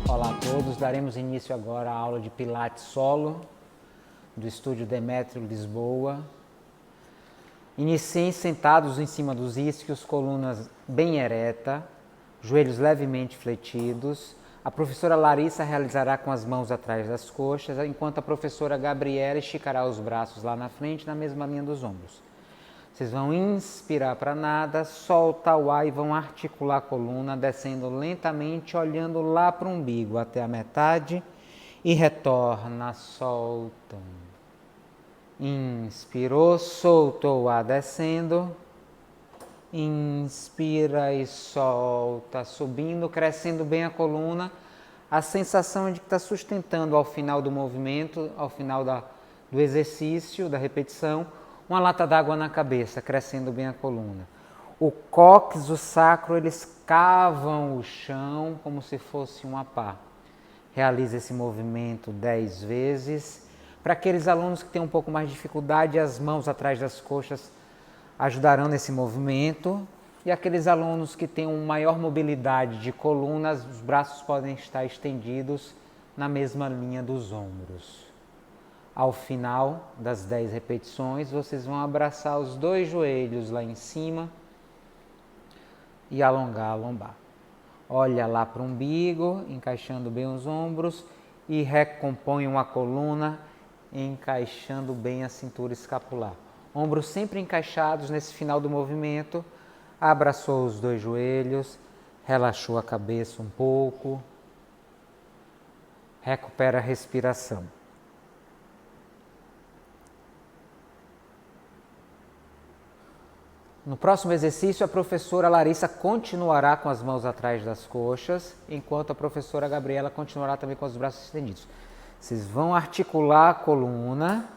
Olá a todos, daremos início agora à aula de Pilates Solo do Estúdio Demétrio Lisboa. Iniciem sentados em cima dos isquios, colunas bem ereta, joelhos levemente fletidos. A professora Larissa realizará com as mãos atrás das coxas, enquanto a professora Gabriela esticará os braços lá na frente, na mesma linha dos ombros. Vocês vão inspirar para nada, solta o ar e vão articular a coluna, descendo lentamente, olhando lá para o umbigo, até a metade, e retorna, solta. Inspirou, soltou o ar descendo, inspira e solta, subindo, crescendo bem a coluna, a sensação de que está sustentando ao final do movimento, ao final do exercício, da repetição, uma lata d'água na cabeça, crescendo bem a coluna. O cóccix, o sacro, eles cavam o chão como se fosse uma pá. Realize esse movimento 10 vezes. Para aqueles alunos que têm um pouco mais de dificuldade, as mãos atrás das coxas ajudarão nesse movimento. E aqueles alunos que têm uma maior mobilidade de coluna, os braços podem estar estendidos na mesma linha dos ombros. Ao final das 10 repetições, vocês vão abraçar os dois joelhos lá em cima e alongar a lombar. Olha lá para o umbigo, encaixando bem os ombros e recomponham a coluna, encaixando bem a cintura escapular. Ombros sempre encaixados nesse final do movimento. Abraçou os dois joelhos, relaxou a cabeça um pouco, recupera a respiração. No próximo exercício, a professora Larissa continuará com as mãos atrás das coxas, enquanto a professora Gabriela continuará também com os braços estendidos. Vocês vão articular a coluna,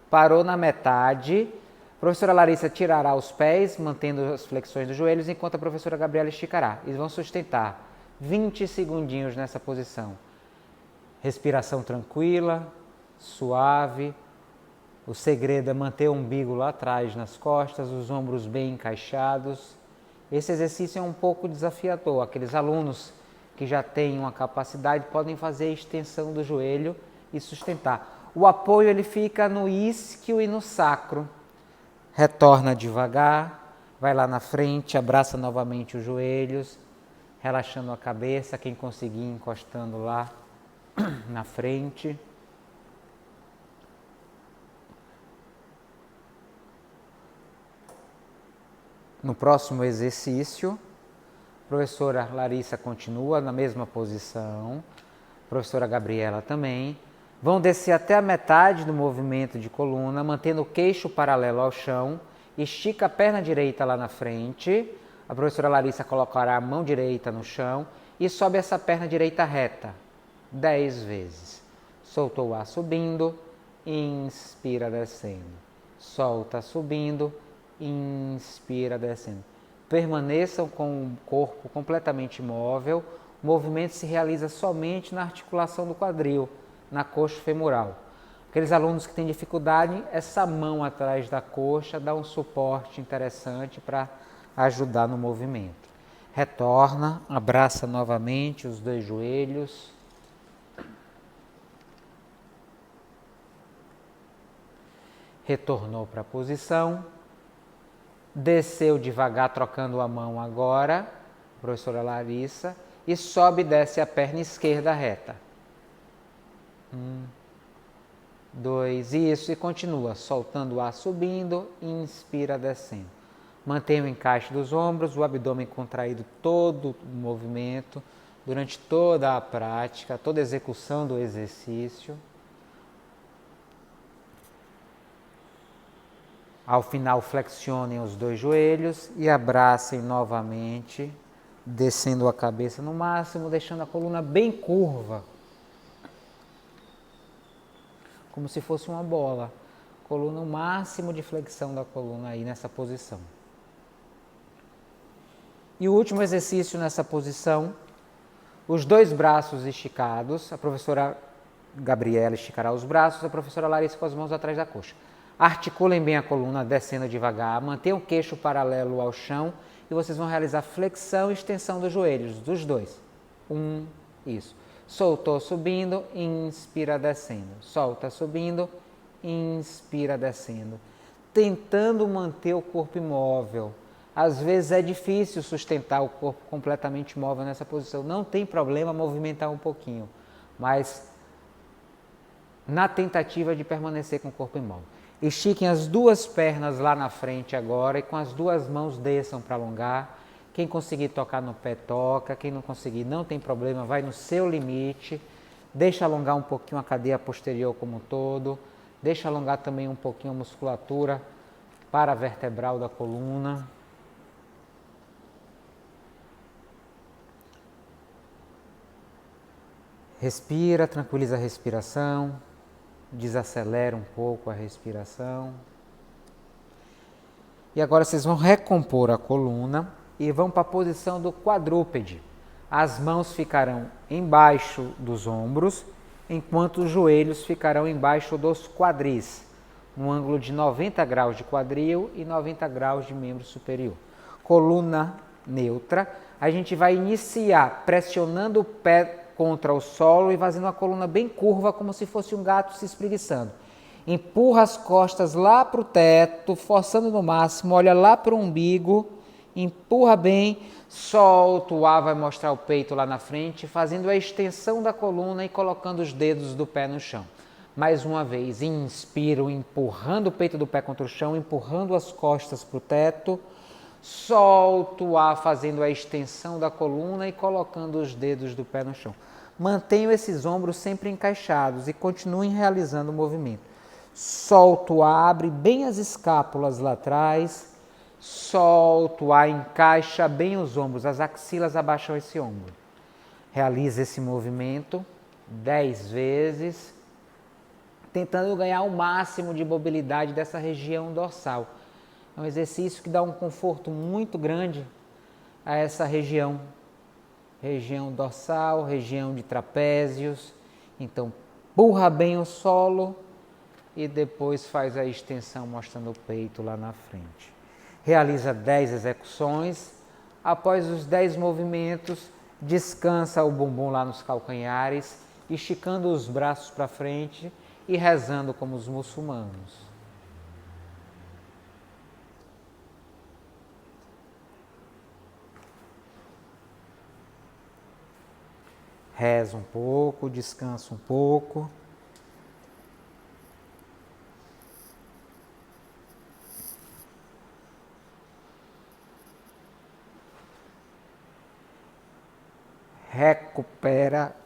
parou na metade, a professora Larissa tirará os pés, mantendo as flexões dos joelhos, enquanto a professora Gabriela esticará. Eles vão sustentar 20 segundinhos nessa posição. Respiração tranquila, suave. O segredo é manter o umbigo lá atrás nas costas, os ombros bem encaixados. Esse exercício é um pouco desafiador. Aqueles alunos que já têm uma capacidade podem fazer a extensão do joelho e sustentar. O apoio ele fica no isquio e no sacro. Retorna devagar, vai lá na frente, abraça novamente os joelhos, relaxando a cabeça, quem conseguir encostando lá na frente. No próximo exercício, a professora Larissa continua na mesma posição, a professora Gabriela também. Vão descer até a metade do movimento de coluna, mantendo o queixo paralelo ao chão. Estica a perna direita lá na frente. A professora Larissa colocará a mão direita no chão e sobe essa perna direita reta 10 vezes. Soltou o ar subindo, inspira descendo. Solta subindo, inspira descendo. Permaneçam com o corpo completamente imóvel. O movimento se realiza somente na articulação do quadril, na coxa femoral. Aqueles alunos que têm dificuldade, essa mão atrás da coxa dá um suporte interessante para ajudar no movimento. Retorna, abraça novamente os dois joelhos. Retornou para a posição. Desceu devagar, trocando a mão agora, professora Larissa, e sobe e desce a perna esquerda reta. 1, 2, isso, e continua, soltando o ar subindo, inspira descendo. Mantenha o encaixe dos ombros, o abdômen contraído todo o movimento, durante toda a prática, toda a execução do exercício. Ao final, flexionem os dois joelhos e abracem novamente, descendo a cabeça no máximo, deixando a coluna bem curva, como se fosse uma bola. Coluna, o máximo de flexão da coluna aí nessa posição. E o último exercício nessa posição, os dois braços esticados, a professora Gabriela esticará os braços, a professora Larissa com as mãos atrás da coxa. Articulem bem a coluna, descendo devagar. Mantenham o queixo paralelo ao chão e vocês vão realizar flexão e extensão dos joelhos, dos dois. Isso. Soltou, subindo, inspira, descendo. Solta, subindo, inspira, descendo. Tentando manter o corpo imóvel. Às vezes é difícil sustentar o corpo completamente imóvel nessa posição. Não tem problema movimentar um pouquinho, mas na tentativa de permanecer com o corpo imóvel. Estiquem as duas pernas lá na frente agora e com as duas mãos desçam para alongar. Quem conseguir tocar no pé, toca. Quem não conseguir, não tem problema, vai no seu limite. Deixa alongar um pouquinho a cadeia posterior como um todo. Deixa alongar também um pouquinho a musculatura paravertebral da coluna. Respira, tranquiliza a respiração. Desacelera um pouco a respiração. E agora vocês vão recompor a coluna e vão para a posição do quadrúpede. As mãos ficarão embaixo dos ombros, enquanto os joelhos ficarão embaixo dos quadris, no ângulo de 90 graus de quadril e 90 graus de membro superior. Coluna neutra. A gente vai iniciar pressionando o pé contra o solo e fazendo uma coluna bem curva, como se fosse um gato se espreguiçando. Empurra as costas lá para o teto, forçando no máximo, olha lá para o umbigo, empurra bem, solta o ar, vai mostrar o peito lá na frente, fazendo a extensão da coluna e colocando os dedos do pé no chão. Mais uma vez, inspiro, empurrando o peito do pé contra o chão, empurrando as costas para o teto, solta o ar, fazendo a extensão da coluna e colocando os dedos do pé no chão. Mantenham esses ombros sempre encaixados e continuem realizando o movimento. Solta o ar, abre bem as escápulas lá atrás, solta o ar, encaixa bem os ombros, as axilas abaixam esse ombro. Realiza esse movimento 10 vezes, tentando ganhar o máximo de mobilidade dessa região dorsal. É um exercício que dá um conforto muito grande a essa região dorsal, região de trapézios. Então, empurra bem o solo e depois faz a extensão mostrando o peito lá na frente. Realiza 10 execuções. Após os 10 movimentos, descansa o bumbum lá nos calcanhares, esticando os braços para frente e rezando como os muçulmanos. Reza um pouco, descansa um pouco.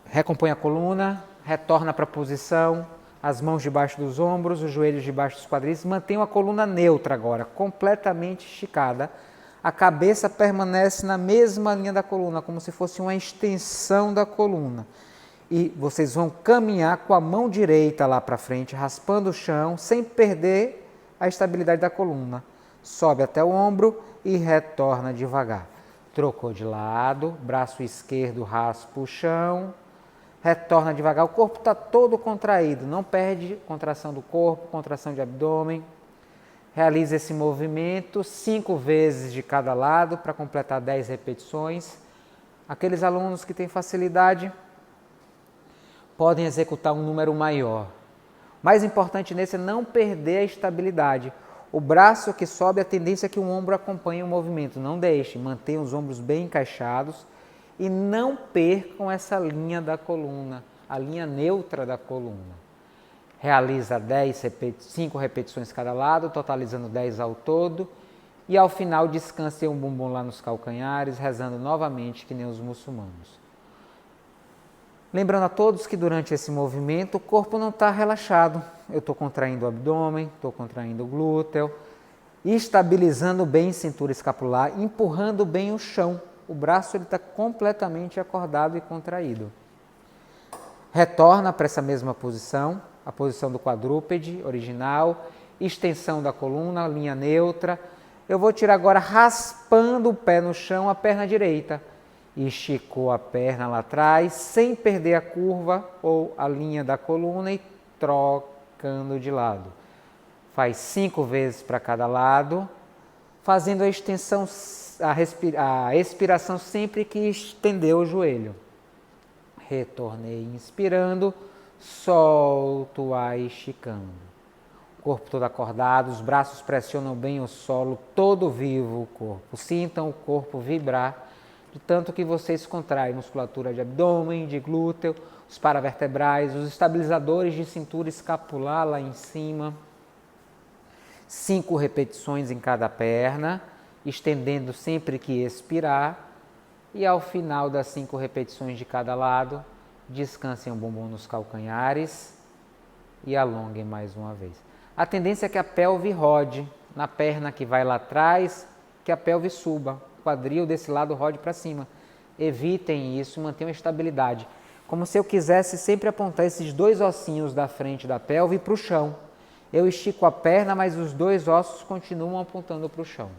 Recompõe a coluna, retorna para a posição, as mãos debaixo dos ombros, os joelhos debaixo dos quadris. Mantenha a coluna neutra agora, completamente esticada. A cabeça permanece na mesma linha da coluna, como se fosse uma extensão da coluna. E vocês vão caminhar com a mão direita lá para frente, raspando o chão, sem perder a estabilidade da coluna. Sobe até o ombro e retorna devagar. Trocou de lado, braço esquerdo raspa o chão, retorna devagar. O corpo está todo contraído, não perde contração do corpo, contração de abdômen. Realiza esse movimento 5 vezes de cada lado para completar 10 repetições. Aqueles alunos que têm facilidade podem executar um número maior. O mais importante nesse é não perder a estabilidade. O braço que sobe, a tendência é que o ombro acompanhe o movimento. Não deixe, mantenha os ombros bem encaixados e não percam essa linha da coluna, a linha neutra da coluna. Realiza 5 repetições cada lado, totalizando 10 ao todo. E ao final descanse um bumbum lá nos calcanhares, rezando novamente que nem os muçulmanos. Lembrando a todos que durante esse movimento o corpo não está relaxado. Eu estou contraindo o abdômen, estou contraindo o glúteo, estabilizando bem a cintura escapular, empurrando bem o chão. O braço está completamente acordado e contraído. Retorna para essa mesma posição, a posição do quadrúpede original, extensão da coluna, linha neutra. Eu vou tirar agora raspando o pé no chão, a perna direita. Esticou a perna lá atrás, sem perder a curva ou a linha da coluna e trocando de lado. Faz 5 vezes para cada lado, fazendo a extensão, a expiração sempre que estender o joelho. Retornei inspirando, solto o ar esticando. Corpo todo acordado, os braços pressionam bem o solo, todo vivo o corpo. Sintam o corpo vibrar, de tanto que vocês contraem musculatura de abdômen, de glúteo, os paravertebrais, os estabilizadores de cintura escapular lá em cima. 5 repetições em cada perna, estendendo sempre que expirar. E ao final das 5 repetições de cada lado, descansem o bumbum nos calcanhares e alonguem mais uma vez. A tendência é que a pelve rode na perna que vai lá atrás, que a pelve suba, o quadril desse lado rode para cima. Evitem isso, mantenham a estabilidade. Como se eu quisesse sempre apontar esses 2 ossinhos da frente da pelve para o chão. Eu estico a perna, mas os 2 ossos continuam apontando para o chão.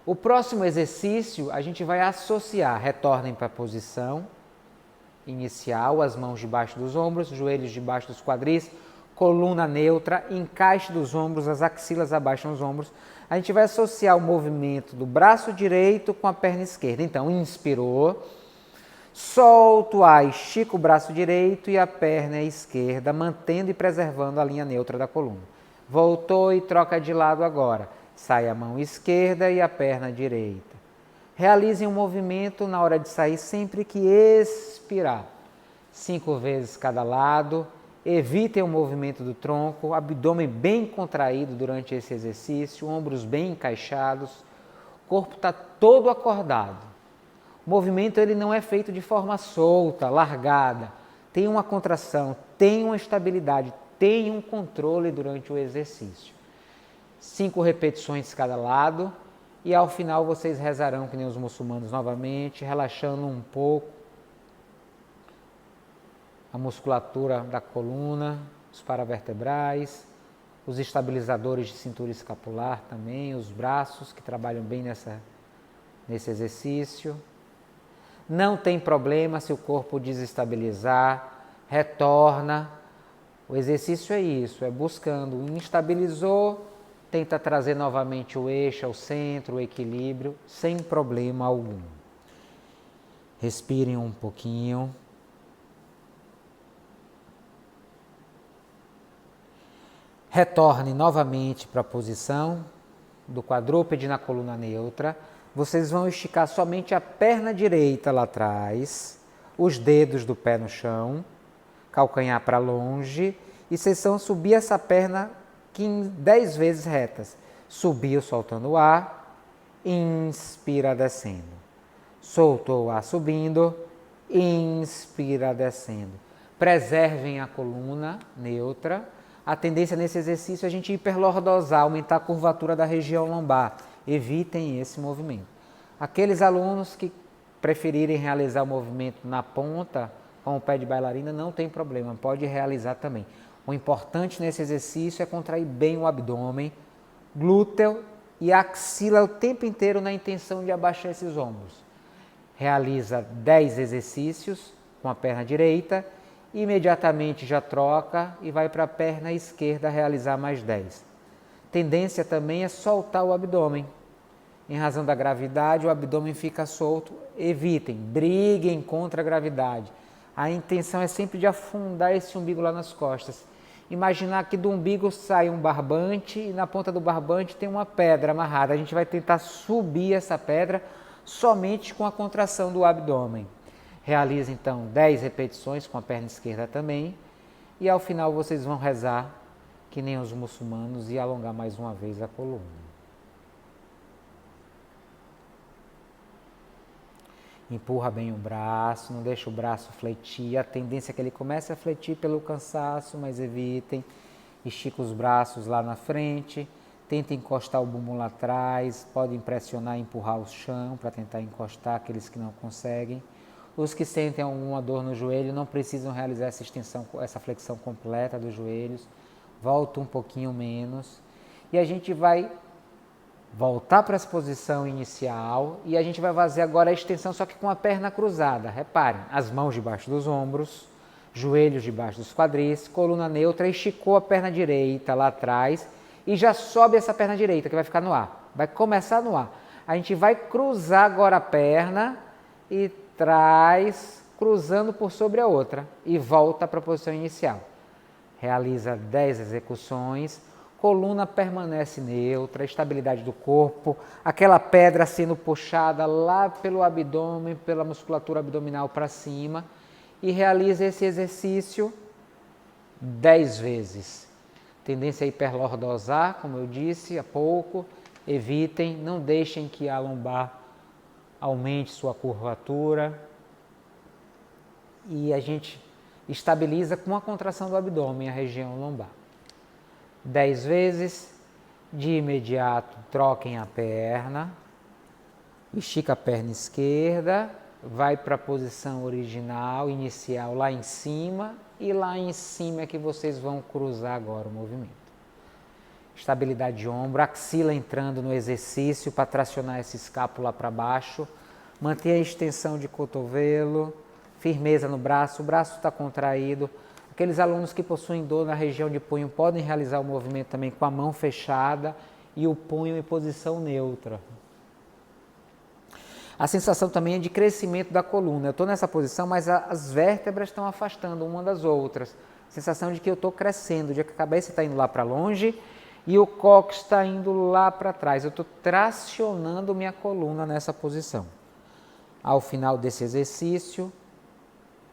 O próximo exercício a gente vai associar, retornem para a posição inicial, as mãos debaixo dos ombros, joelhos debaixo dos quadris, coluna neutra, encaixe dos ombros, as axilas abaixam os ombros. A gente vai associar o movimento do braço direito com a perna esquerda. Então, inspirou, solta o ar, estica o braço direito e a perna esquerda, mantendo e preservando a linha neutra da coluna. Voltou e troca de lado agora. Sai a mão esquerda e a perna direita. Realizem um movimento na hora de sair sempre que expirar. 5 vezes cada lado. Evitem o movimento do tronco, abdômen bem contraído durante esse exercício, ombros bem encaixados. O corpo está todo acordado. O movimento ele não é feito de forma solta, largada. Tem uma contração, tem uma estabilidade, tem um controle durante o exercício. 5 repetições cada lado e ao final vocês rezarão que nem os muçulmanos novamente, relaxando um pouco a musculatura da coluna, os paravertebrais, os estabilizadores de cintura escapular também, os braços que trabalham bem nesse exercício. Não tem problema se o corpo desestabilizar, retorna. O exercício é isso, é buscando, instabilizou, tenta trazer novamente o eixo ao centro, o equilíbrio, sem problema algum. Respirem um pouquinho. Retorne novamente para a posição do quadrúpede na coluna neutra. Vocês vão esticar somente a perna direita lá atrás, os dedos do pé no chão, calcanhar para longe, e vocês vão subir essa perna 10 vezes retas. Subiu soltando o ar, inspira descendo. Soltou o ar subindo, inspira descendo. Preservem a coluna neutra. A tendência nesse exercício é a gente hiperlordosar, aumentar a curvatura da região lombar. Evitem esse movimento. Aqueles alunos que preferirem realizar o movimento na ponta, com o pé de bailarina, não tem problema, pode realizar também. O importante nesse exercício é contrair bem o abdômen, glúteo e axila o tempo inteiro na intenção de abaixar esses ombros. Realiza 10 exercícios com a perna direita, imediatamente já troca e vai para a perna esquerda realizar mais 10. Tendência também é soltar o abdômen. Em razão da gravidade, o abdômen fica solto. Evitem, briguem contra a gravidade. A intenção é sempre de afundar esse umbigo lá nas costas. Imaginar que do umbigo sai um barbante e na ponta do barbante tem uma pedra amarrada. A gente vai tentar subir essa pedra somente com a contração do abdômen. Realize então 10 repetições com a perna esquerda também. E ao final vocês vão rezar que nem os muçulmanos e alongar mais uma vez a coluna. Empurra bem o braço, não deixa o braço fletir. A tendência é que ele comece a fletir pelo cansaço, mas evitem. Estica os braços lá na frente. Tentem encostar o bumbum lá atrás. Podem pressionar e empurrar o chão para tentar encostar aqueles que não conseguem. Os que sentem alguma dor no joelho não precisam realizar essa extensão, essa flexão completa dos joelhos. Volta um pouquinho menos. E a gente vai voltar para essa posição inicial e a gente vai fazer agora a extensão, só que com a perna cruzada. Reparem, as mãos debaixo dos ombros, joelhos debaixo dos quadris, coluna neutra, esticou a perna direita lá atrás e já sobe essa perna direita que vai ficar no ar, vai começar no ar. A gente vai cruzar agora a perna e traz, cruzando por sobre a outra e volta para a posição inicial. Realiza 10 execuções, coluna permanece neutra, estabilidade do corpo, aquela pedra sendo puxada lá pelo abdômen, pela musculatura abdominal para cima, e realiza esse exercício 10 vezes. Tendência a hiperlordosar, como eu disse há pouco, evitem, não deixem que a lombar aumente sua curvatura, e a gente estabiliza com a contração do abdômen a região lombar. 10 vezes, de imediato troquem a perna, estica a perna esquerda, vai para a posição original, inicial lá em cima, e lá em cima é que vocês vão cruzar agora o movimento. Estabilidade de ombro, axila entrando no exercício para tracionar essa escápula para baixo, mantenha a extensão de cotovelo, firmeza no braço, o braço está contraído. Aqueles alunos que possuem dor na região de punho podem realizar o movimento também com a mão fechada e o punho em posição neutra. A sensação também é de crescimento da coluna. Eu estou nessa posição, mas as vértebras estão afastando uma das outras. Sensação de que eu estou crescendo, de que a cabeça está indo lá para longe e o cóccix está indo lá para trás. Eu estou tracionando minha coluna nessa posição. Ao final desse exercício,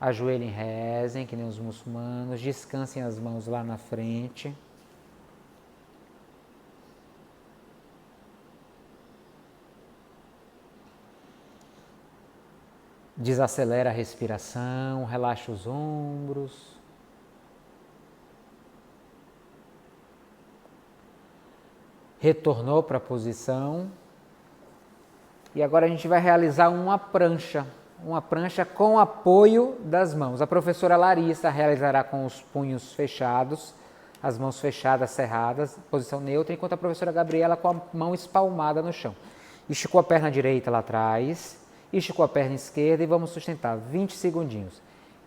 ajoelhem, rezem, que nem os muçulmanos, descansem as mãos lá na frente. Desacelera a respiração, relaxa os ombros. Retornou para a posição. E agora a gente vai realizar uma prancha com apoio das mãos. A professora Larissa realizará com os punhos fechados, as mãos fechadas, cerradas, posição neutra, enquanto a professora Gabriela com a mão espalmada no chão. Esticou a perna direita lá atrás, esticou a perna esquerda e vamos sustentar 20 segundinhos.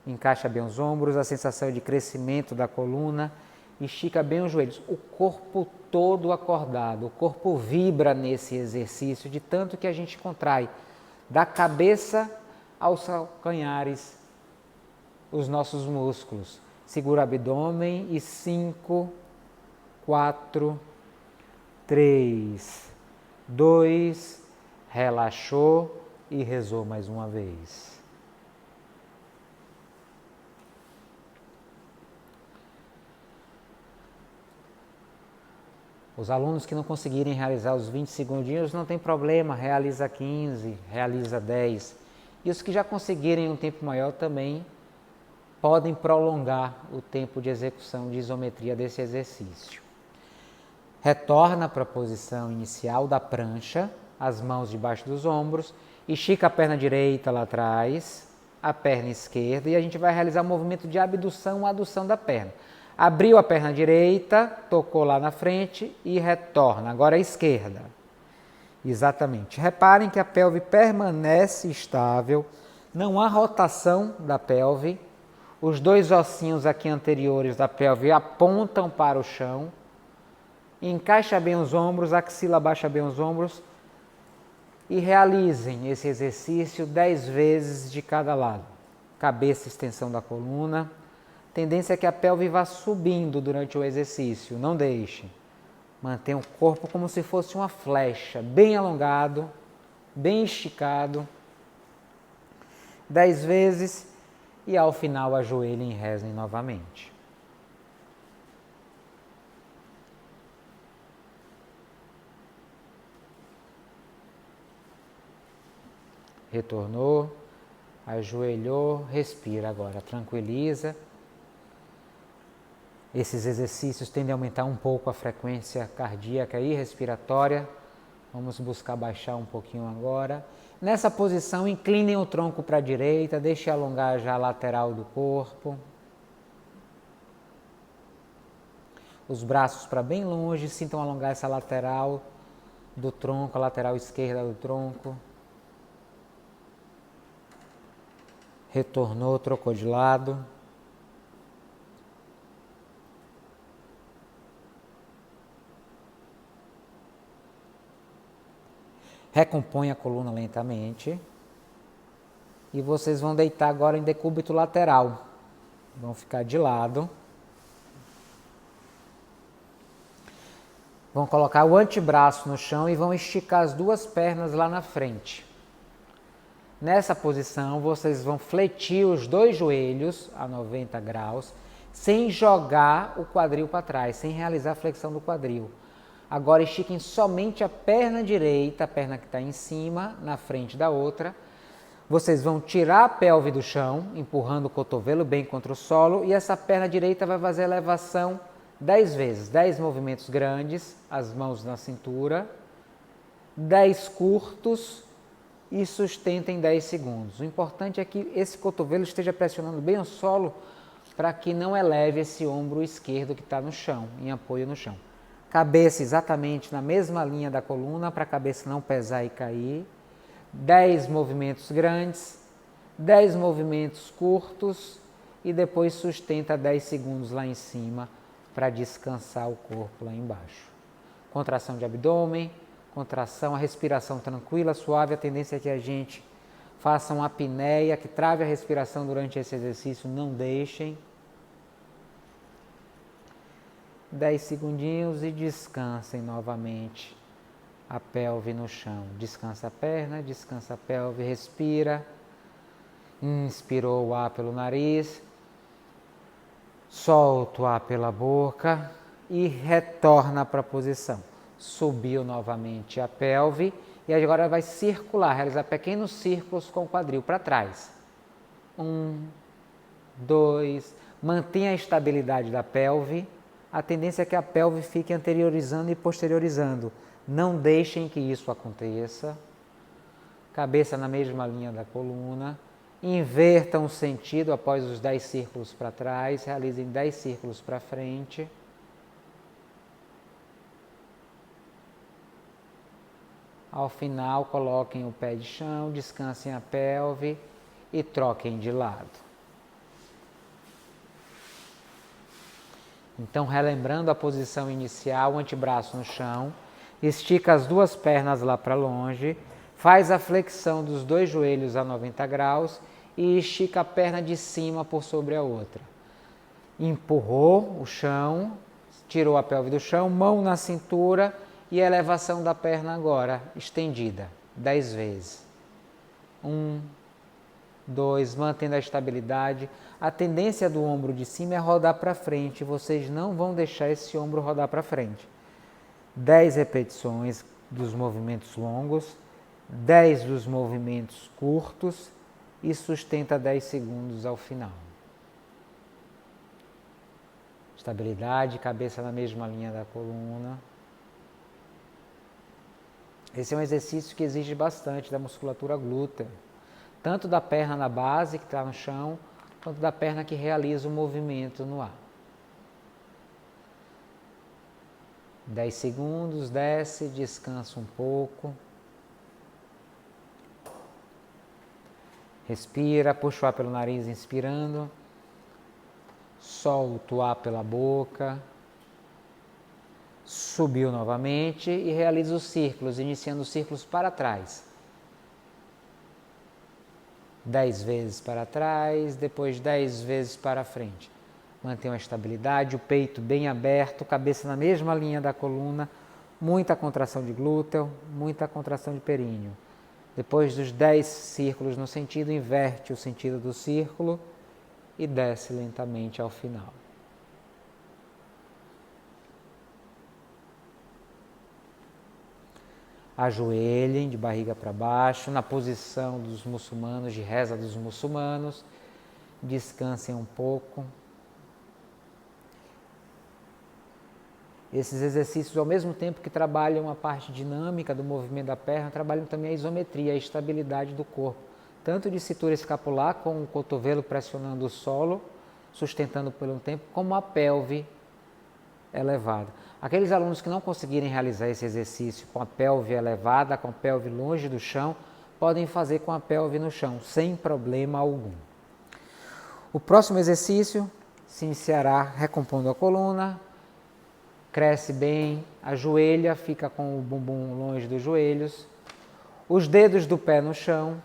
Encaixa bem os ombros, a sensação de crescimento da coluna, estica bem os joelhos, o corpo todo acordado, o corpo vibra nesse exercício de tanto que a gente contrai da cabeça aos calcanhares os nossos músculos. Segura o abdômen e 5, 4, 3, 2, relaxou e rezou mais uma vez. Os alunos que não conseguirem realizar os 20 segundinhos, não tem problema, realiza 15, realiza 10. E os que já conseguirem um tempo maior também podem prolongar o tempo de execução de isometria desse exercício. Retorna para a posição inicial da prancha, as mãos debaixo dos ombros, estica a perna direita lá atrás, a perna esquerda, e a gente vai realizar o movimento de abdução e adução da perna. Abriu a perna direita, tocou lá na frente e retorna. Agora a esquerda. Exatamente. Reparem que a pelve permanece estável, não há rotação da pelve. Os dois ossinhos aqui anteriores da pelve apontam para o chão. Encaixa bem os ombros, axila baixa bem os ombros e realizem esse exercício 10 vezes de cada lado. Cabeça, extensão da coluna. Tendência é que a pelve vá subindo durante o exercício, não deixe. Mantenha o corpo como se fosse uma flecha, bem alongado, bem esticado. 10 vezes e ao final ajoelhem e rezem novamente. Retornou, ajoelhou, respira agora, tranquiliza. Esses exercícios tendem a aumentar um pouco a frequência cardíaca e respiratória. Vamos buscar baixar um pouquinho agora. Nessa posição, inclinem o tronco para a direita, deixe alongar já a lateral do corpo. Os braços para bem longe, sintam alongar essa lateral do tronco, a lateral esquerda do tronco. Retornou, trocou de lado. Recompõe a coluna lentamente. E vocês vão deitar agora em decúbito lateral. Vão ficar de lado. Vão colocar o antebraço no chão e vão esticar as duas pernas lá na frente. Nessa posição, vocês vão fletir os dois joelhos a 90 graus, sem jogar o quadril para trás, sem realizar a flexão do quadril. Agora estiquem somente a perna direita, a perna que está em cima, na frente da outra. Vocês vão tirar a pelve do chão, empurrando o cotovelo bem contra o solo, e essa perna direita vai fazer elevação 10 vezes, 10 movimentos grandes, as mãos na cintura, 10 curtos e sustentem 10 segundos. O importante é que esse cotovelo esteja pressionando bem o solo para que não eleve esse ombro esquerdo que está no chão, em apoio no chão. Cabeça exatamente na mesma linha da coluna, para a cabeça não pesar e cair. 10 movimentos grandes, 10 movimentos curtos e depois sustenta 10 segundos lá em cima para descansar o corpo lá embaixo. Contração de abdômen, contração, a respiração tranquila, suave, a tendência é que a gente faça uma apneia, que trave a respiração durante esse exercício, não deixem. 10 segundinhos e descansem novamente a pelve no chão. Descansa a perna, descansa a pelve, respira. Inspirou o ar pelo nariz, solta o ar pela boca e retorna para a posição. Subiu novamente a pelve e agora vai circular, realizar pequenos círculos com o quadril para trás. 1, 2, mantenha a estabilidade da pelve. A tendência é que a pelve fique anteriorizando e posteriorizando. Não deixem que isso aconteça. Cabeça na mesma linha da coluna. Invertam o sentido após os 10 círculos para trás. Realizem 10 círculos para frente. Ao final, coloquem o pé de chão, descansem a pelve e troquem de lado. Então, relembrando a posição inicial, o antebraço no chão, estica as duas pernas lá para longe, faz a flexão dos dois joelhos a 90 graus e estica a perna de cima por sobre a outra. Empurrou o chão, tirou a pelve do chão, mão na cintura e a elevação da perna agora, estendida, 10 vezes. 1, 2, mantendo a estabilidade. A tendência do ombro de cima é rodar para frente, vocês não vão deixar esse ombro rodar para frente. 10 repetições dos movimentos longos, 10 dos movimentos curtos e sustenta 10 segundos ao final. Estabilidade, cabeça na mesma linha da coluna. Esse é um exercício que exige bastante da musculatura glútea, tanto da perna na base, que está no chão, quanto da perna que realiza o movimento no ar. 10 segundos, desce, descansa um pouco. Respira, puxa o ar pelo nariz, inspirando. Solta o ar pela boca. Subiu novamente e realiza os círculos, iniciando os círculos para trás. 10 vezes para trás, depois 10 vezes para frente. Mantenha a estabilidade, o peito bem aberto, cabeça na mesma linha da coluna, muita contração de glúteo, muita contração de períneo. Depois dos 10 círculos no sentido, inverte o sentido do círculo e desce lentamente ao final. Ajoelhem de barriga para baixo, na posição dos muçulmanos, de reza dos muçulmanos. Descansem um pouco. Esses exercícios, ao mesmo tempo que trabalham a parte dinâmica do movimento da perna, trabalham também a isometria, a estabilidade do corpo. Tanto de cintura escapular, com o cotovelo pressionando o solo, sustentando por um tempo, como a pelve elevada. Aqueles alunos que não conseguirem realizar esse exercício com a pelve elevada, com a pelve longe do chão, podem fazer com a pelve no chão, sem problema algum. O próximo exercício se iniciará recompondo a coluna, cresce bem, ajoelha, fica com o bumbum longe dos joelhos. Os dedos do pé no chão,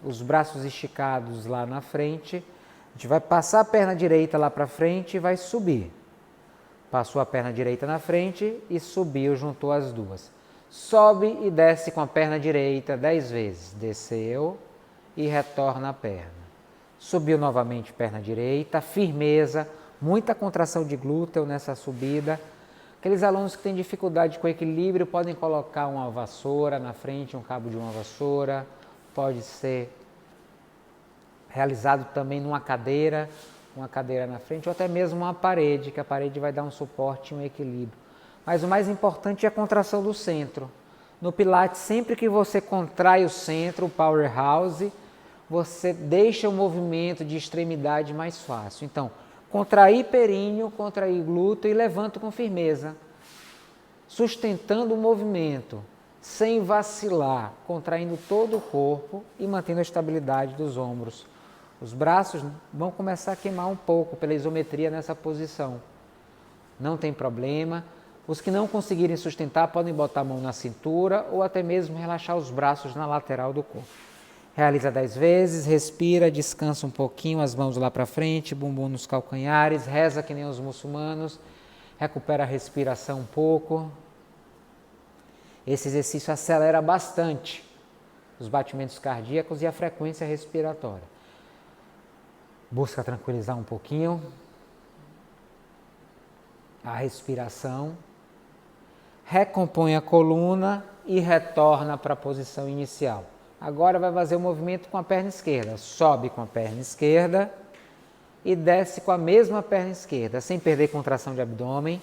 os braços esticados lá na frente. A gente vai passar a perna direita lá para frente e vai subir. Passou a perna direita na frente e subiu, juntou as duas. Sobe e desce com a perna direita 10 vezes. Desceu e retorna a perna. Subiu novamente perna direita, firmeza, muita contração de glúteo nessa subida. Aqueles alunos que têm dificuldade com equilíbrio podem colocar uma vassoura na frente, um cabo de uma vassoura. Pode ser realizado também numa cadeira, uma cadeira na frente, ou até mesmo uma parede, que a parede vai dar um suporte e um equilíbrio. Mas o mais importante é a contração do centro. No Pilates, sempre que você contrai o centro, o powerhouse, você deixa o movimento de extremidade mais fácil. Então, contrair períneo, contrair glúteo e levanto com firmeza, sustentando o movimento, sem vacilar, contraindo todo o corpo e mantendo a estabilidade dos ombros. Os braços vão começar a queimar um pouco pela isometria nessa posição. Não tem problema. Os que não conseguirem sustentar podem botar a mão na cintura ou até mesmo relaxar os braços na lateral do corpo. Realiza 10 vezes, respira, descansa um pouquinho, as mãos lá para frente, bumbum nos calcanhares, reza que nem os muçulmanos, recupera a respiração um pouco. Esse exercício acelera bastante os batimentos cardíacos e a frequência respiratória. Busca tranquilizar um pouquinho a respiração, recompõe a coluna e retorna para a posição inicial. Agora vai fazer o movimento com a perna esquerda. Sobe com a perna esquerda e desce com a mesma perna esquerda, sem perder contração de abdômen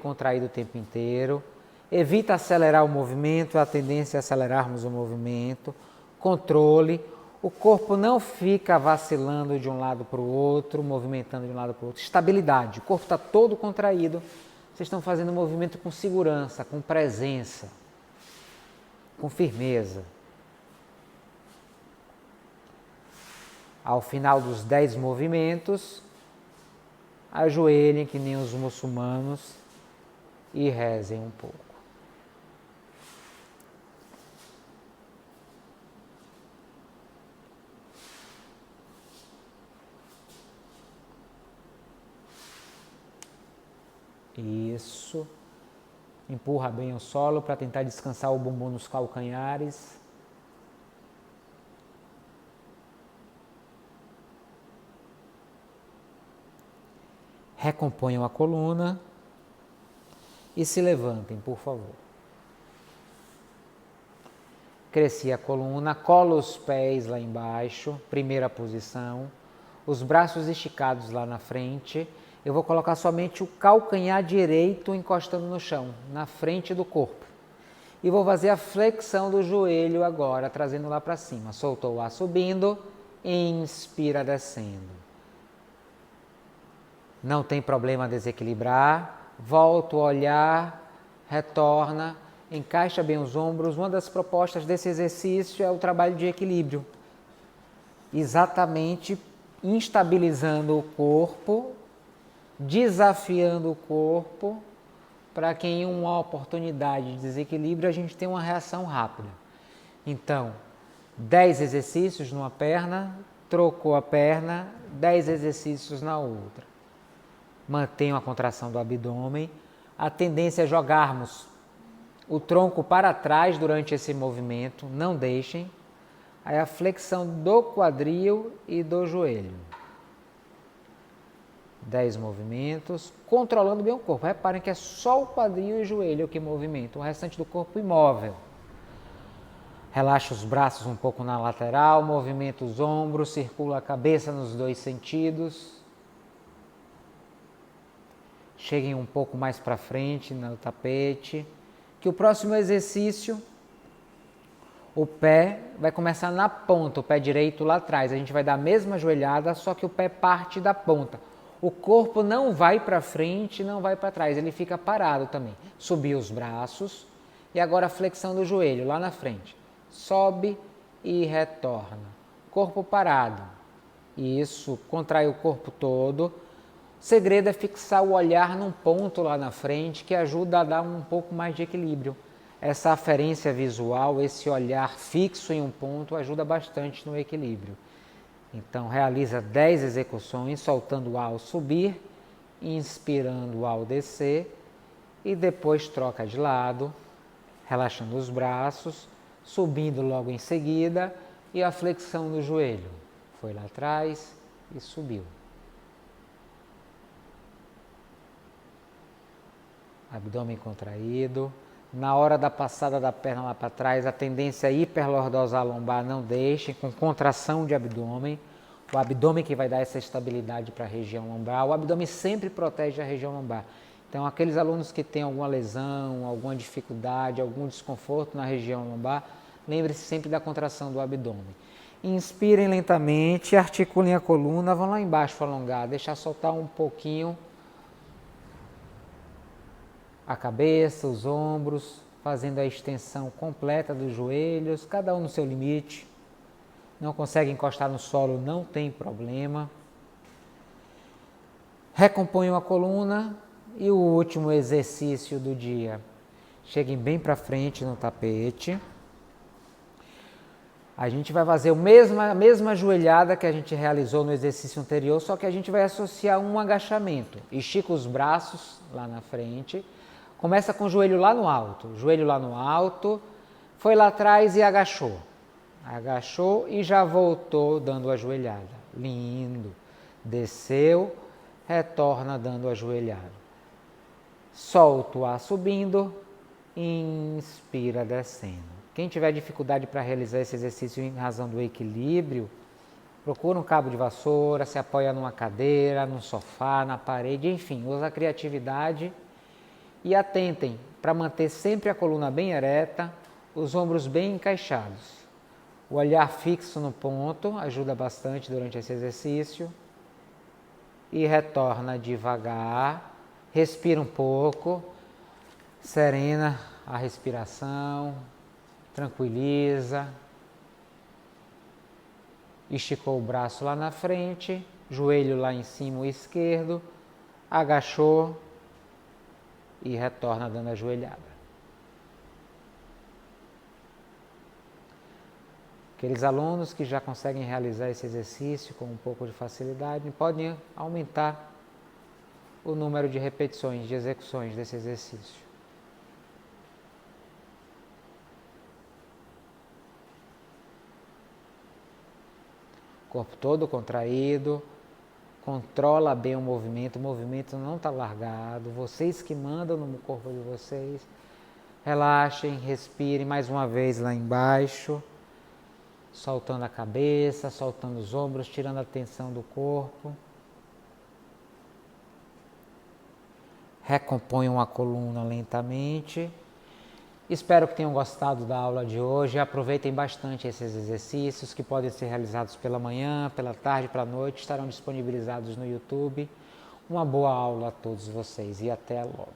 contraído o tempo inteiro. Evita acelerar o movimento, a tendência é acelerarmos o movimento. Controle. O corpo não fica vacilando de um lado para o outro, movimentando de um lado para o outro. Estabilidade. O corpo está todo contraído. Vocês estão fazendo o movimento com segurança, com presença, com firmeza. Ao final dos 10 movimentos, ajoelhem que nem os muçulmanos e rezem um pouco. Isso. Empurra bem o solo para tentar descansar o bumbum nos calcanhares. Recomponham a coluna e se levantem, por favor. Cresci a coluna, cola os pés lá embaixo, primeira posição, os braços esticados lá na frente. Eu vou colocar somente o calcanhar direito encostando no chão, na frente do corpo. E vou fazer a flexão do joelho agora, trazendo lá para cima. Soltou o ar subindo, inspira descendo. Não tem problema desequilibrar, volta o olhar, retorna, encaixa bem os ombros. Uma das propostas desse exercício é o trabalho de equilíbrio. Exatamente instabilizando o corpo, desafiando o corpo, para que em uma oportunidade de desequilíbrio a gente tenha uma reação rápida. Então, 10 exercícios numa perna, trocou a perna, 10 exercícios na outra. Mantenham a contração do abdômen. A tendência é jogarmos o tronco para trás durante esse movimento, não deixem. Aí a flexão do quadril e do joelho. 10 movimentos, controlando bem o corpo. Reparem que é só o quadril e o joelho que movimentam, o restante do corpo imóvel. Relaxa os braços um pouco na lateral, movimenta os ombros, circula a cabeça nos 2 sentidos. Cheguem um pouco mais para frente no tapete. Que o próximo exercício, o pé vai começar na ponta, o pé direito lá atrás. A gente vai dar a mesma joelhada, só que o pé parte da ponta. O corpo não vai para frente, não vai para trás, ele fica parado também. Subir os braços e agora a flexão do joelho lá na frente. Sobe e retorna. Corpo parado. Isso, contrai o corpo todo. O segredo é fixar o olhar num ponto lá na frente que ajuda a dar um pouco mais de equilíbrio. essa aferência visual, esse olhar fixo em um ponto ajuda bastante no equilíbrio. Então, realiza 10 execuções, soltando o ar ao subir, inspirando o ar ao descer e depois troca de lado, relaxando os braços, subindo logo em seguida e a flexão do joelho. Foi lá atrás e subiu. Abdômen contraído. Na hora da passada da perna lá para trás, a tendência hiperlordosal lombar não deixe, com contração de abdômen. O abdômen que vai dar essa estabilidade para a região lombar. O abdômen sempre protege a região lombar. Então, aqueles alunos que têm alguma lesão, alguma dificuldade, algum desconforto na região lombar, lembre-se sempre da contração do abdômen. Inspirem lentamente, articulem a coluna, vão lá embaixo alongar, deixar soltar um pouquinho a cabeça, os ombros, fazendo a extensão completa dos joelhos, cada um no seu limite. Não consegue encostar no solo, não tem problema. Recomponham a coluna e o último exercício do dia. Cheguem bem para frente no tapete. A gente vai fazer a mesma ajoelhada que a gente realizou no exercício anterior, só que a gente vai associar um agachamento. Estica os braços lá na frente. Começa com o joelho lá no alto, foi lá atrás e agachou. Agachou e já voltou dando a ajoelhada. Lindo. Desceu, retorna dando a ajoelhada. Solta o ar subindo, inspira descendo. Quem tiver dificuldade para realizar esse exercício em razão do equilíbrio, procura um cabo de vassoura, se apoia numa cadeira, num sofá, na parede, enfim, usa a criatividade. E atentem para manter sempre a coluna bem ereta, os ombros bem encaixados. O olhar fixo no ponto ajuda bastante durante esse exercício. E retorna devagar, respira um pouco, serena a respiração, tranquiliza. Esticou o braço lá na frente, joelho lá em cima, o esquerdo, agachou. E retorna dando a joelhada. Aqueles alunos que já conseguem realizar esse exercício com um pouco de facilidade, podem aumentar o número de repetições, de execuções desse exercício. Corpo todo contraído. Controla bem o movimento não está largado, vocês que mandam no corpo de vocês. Relaxem, respirem mais uma vez lá embaixo, soltando a cabeça, soltando os ombros, tirando a tensão do corpo. Recomponham a coluna lentamente. Espero que tenham gostado da aula de hoje. Aproveitem bastante esses exercícios que podem ser realizados pela manhã, pela tarde, pela noite. Estarão disponibilizados no YouTube. Uma boa aula a todos vocês e até logo.